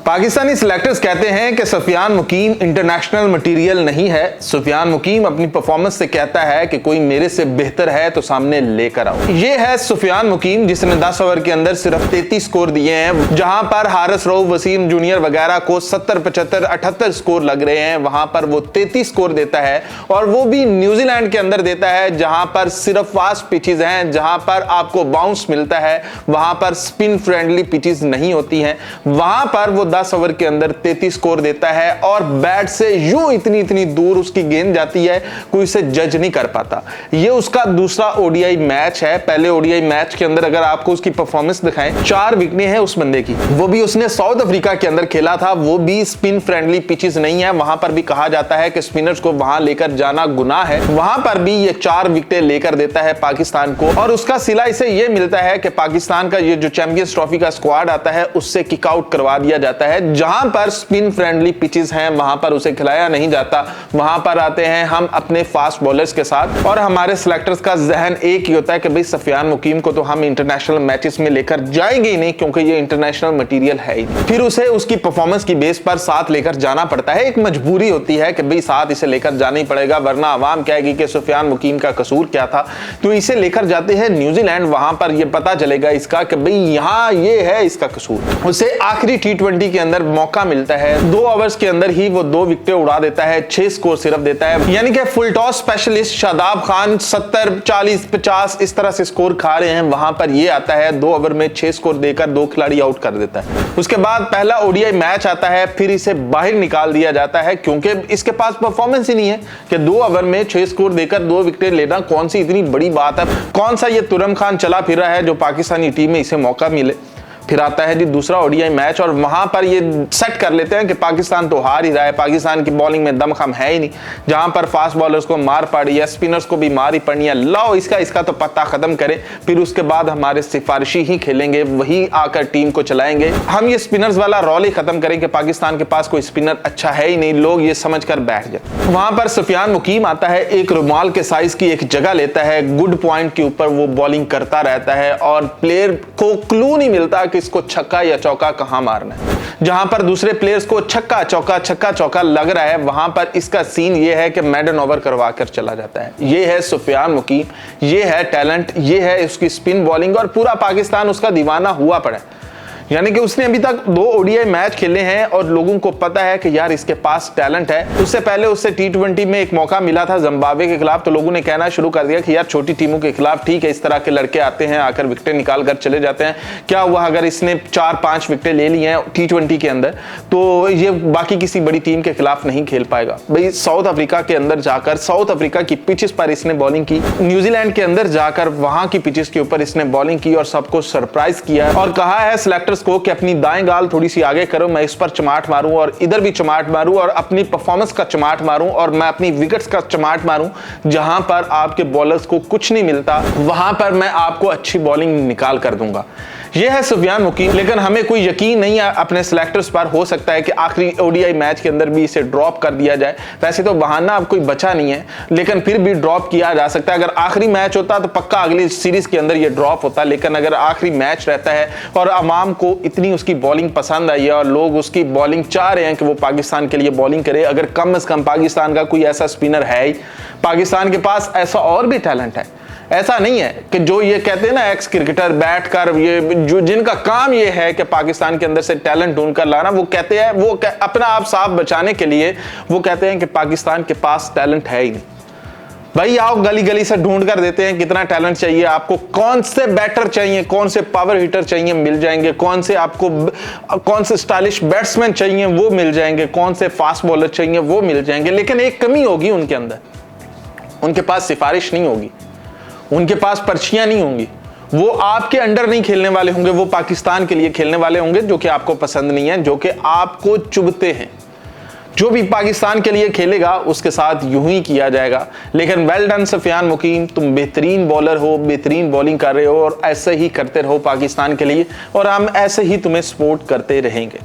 Pakistani selectors कहते हैं कि सुफियान मुकीम इंटरनेशनल मटेरियल नहीं है। सुफियान मुकीम अपनी परफॉर्मेंस से कहता है कि कोई मेरे से बेहतर है तो सामने लेकर आओ। ये है सुफियान मुकीम जिसने 10 ओवर के अंदर सिर्फ 33 स्कोर दिए हैं। जहां पर हारिस रऊफ, वसीम जूनियर वगैरह को 70, 75, 78 स्कोर लग रहे हैं, वहां पर वो 33 स्कोर देता है और वो भी न्यूजीलैंड के अंदर देता है जहां पर सिर्फ फास्ट पिचेस हैं, जहां पर आपको बाउंस मिलता है, वहां पर स्पिन फ्रेंडली पिचेस नहीं होती हैं। वहां पर वो 10 ओवर के अंदर 33 स्कोर देता है और बैट से यूं इतनी दूर उसकी गेंद जाती है, कोई उसे जज नहीं कर पाता। ये उसका दूसरा ओडीआई मैच है। पहले ओडीआई मैच के अंदर अगर आपको उसकी परफॉर्मेंस दिखाएं, 4 विकेटें हैं उस बंदे की, वो भी उसने साउथ अफ्रीका के अंदर खेला था, वो भी स्पिन फ्रेंडली पिचेस नहीं है। वहां पर भी कहा जाता है कि स्पिनर्स को वहां लेकर जाना गुनाह है। वहां पर भी ये 4 विकेटें लेकर देता है पाकिस्तान को और उसका सिला इसे ये मिलता है कि पाकिस्तान का ये जो चैंपियंस ट्रॉफी का स्क्वाड आता है उससे किक आउट करवा दिया जाता है। जहां पर स्पिन फ्रेंडली पिचेस हैं वहां पर उसे खिलाया नहीं जाता। वहां पर आते हैं हम अपने फास्ट बॉलर्स के साथ और हमारे सिलेक्टर्स का जहन एक ही होता है कि भाई सुफियान मुकीम को तो हम इंटरनेशनल मैचेस में लेकर जाएंगे ही नहीं क्योंकि ये इंटरनेशनल मटेरियल है ही नहीं। फिर उसे उसकी परफॉर्मेंस की बेस पर साथ लेकर जाना पड़ता है। एक मजबूरी होती है कि भाई साथ इसे लेकर जाना ही पड़ेगा, वरना आवाम कहेगी कि सुफियान मुकीम का कसूर क्या था। तो इसे लेकर जाते हैं न्यूजीलैंड, वहां पर यह पता चलेगा इसका कि भाई यहां ये है इसका कसूर। उसे आखिरी T20 के अंदर मौका मिलता है, 2 ओवर्स के अंदर ही वो 2 विकेटें उड़ा देता है, 6 स्कोर सिर्फ देता है। यानी कि full toss specialist Shadab Khan 70, 40, 50 इस तरह से स्कोर खा रहे हैं, वहां पर ये आता है 2 ओवर में 6 स्कोर देकर 2 खिलाड़ी आउट कर देता है। उसके बाद पहला ओडीआई मैच आता है, फिर इसे बाहर निकाल दिया जाता है क्योंकि इसके पास परफॉर्मेंस ही नहीं है कि 2 ओवर में 6 स्कोर देकर 2 विकेटें लेना कौन सी इतनी बड़ी बात है। कौन सा ये तुरम खान चला फिर रहा है जो पाकिस्तानी टीम में इसे मौका मिले। फिर आता है जी दूसरा ओडीआई मैच और वहां पर ये सेट कर लेते हैं कि पाकिस्तान तो हार ही रहा है, पाकिस्तान की बॉलिंग में दमखम है ही नहीं। जहां पर फास्ट बॉलर्स को मार पड़ी है, स्पिनर्स को भी मार ही पड़नी है, लाओ इसका तो पत्ता खत्म करें। फिर उसके बाद हमारे सिफारिशी ही खेलेंगे, वही आकर टीम को चलाएंगे। हम ये स्पिनर्स वाला रॉल ही खत्म करें कि पाकिस्तान के पास कोई स्पिनर अच्छा है ही नहीं, लोग ये समझ कर बैठ जाए। वहां पर सुफियान मुकीम आता है, एक रुमाल के साइज की एक जगह लेता है, गुड पॉइंट के ऊपर वो बॉलिंग करता रहता है और प्लेयर को क्लू नहीं मिलता इसको छक्का या चौका कहां मारना है। जहां पर दूसरे प्लेयर्स को छक्का चौका लग रहा है, वहां पर इसका सीन ये है कि मेडन ओवर करवा कर चला जाता है। ये है सुफियान मुकीम, ये है टैलेंट, ये है उसकी स्पिन बॉलिंग और पूरा पाकिस्तान उसका दीवाना हुआ पड़ा है। यानी कि उसने अभी तक 2 ओडीआई मैच खेले हैं और लोगों को पता है कि यार इसके पास टैलेंट है। उससे पहले उससे T20 में एक मौका मिला था जिम्बाब्वे के खिलाफ, तो लोगों ने कहना शुरू कर दिया कि यार छोटी टीमों के खिलाफ ठीक है, इस तरह के लड़के आते हैं, आकर विकेटें निकाल कर चले जाते हैं। क्या हुआ अगर इसने 4-5 विकेटें ले ली हैं T20 के अंदर, तो ये बाकी किसी बड़ी टीम के खिलाफ नहीं खेल पाएगा। भाई साउथ अफ्रीका के अंदर जाकर, साउथ अफ्रीका की पिचेस पर इसने बॉलिंग की, न्यूजीलैंड के अंदर जाकर वहां की पिचेस के ऊपर इसने बॉलिंग की और सबको सरप्राइज किया और कहा है सिलेक्टर्स को कि अपनी दाएं गाल थोड़ी सी आगे करो, मैं इस पर चमाट मारूं और इधर भी चमाट मारूं और अपनी परफॉर्मेंस का चमाट मारूं और मैं अपनी विकेट्स का चमाट मारूं। जहां पर आपके बॉलर्स को कुछ नहीं मिलता वहां पर मैं आपको अच्छी बॉलिंग निकाल कर दूंगा। यह है सुफियान मुकीम। लेकिन हमें कोई यकीन नहीं है अपने सिलेक्टर्स पर, हो सकता है कि आखिरी ओडीआई मैच के अंदर भी इसे ड्रॉप कर दिया जाए। वैसे तो बहाना अब कोई बचा नहीं है, लेकिन फिर भी ड्रॉप किया जा सकता है। अगर आखिरी मैच होता तो पक्का अगली सीरीज के अंदर यह ड्रॉप होता, लेकिन अगर आखिरी मैच रहता है और अवाम को इतनी उसकी बॉलिंग पसंद आई है और लोग उसकी बॉलिंग चाह रहे हैं कि वो पाकिस्तान के लिए बॉलिंग करे, अगर कम से कम पाकिस्तान का कोई ऐसा स्पिनर है ही, पाकिस्तान के पास ऐसा और भी टैलेंट है। ऐसा नहीं है कि जो ये कहते हैं ना एक्स क्रिकेटर बैठ कर, ये जो जिनका काम ये है कि पाकिस्तान के अंदर से टैलेंट ढूंढ कर लाना, वो कहते हैं, वो अपना आप साफ बचाने के लिए वो कहते हैं कि पाकिस्तान के पास टैलेंट है ही नहीं। भाई आओ गली गली से ढूंढ कर देते हैं कितना टैलेंट चाहिए आपको, कौन से बैटर चाहिए, कौन से पावर हिटर चाहिए, मिल जाएंगे। कौन से स्टाइलिश बैट्समैन चाहिए वो मिल जाएंगे, कौन से फास्ट बॉलर चाहिए वो मिल जाएंगे। लेकिन एक कमी होगी उनके अंदर, उनके पास सिफारिश नहीं होगी, उनके पास पर्चियां नहीं होंगी, वो आपके अंडर नहीं खेलने वाले होंगे, वो पाकिस्तान के लिए खेलने वाले होंगे जो कि आपको पसंद नहीं है, जो कि आपको चुभते हैं। जो भी पाकिस्तान के लिए खेलेगा उसके साथ यूं ही किया जाएगा। लेकिन वेल डन सुफियान मुकीम, तुम बेहतरीन बॉलर हो, बेहतरीन बॉलिंग कर रहे हो और ऐसे ही करते रहो पाकिस्तान के लिए और हम ऐसे ही तुम्हें सपोर्ट करते रहेंगे।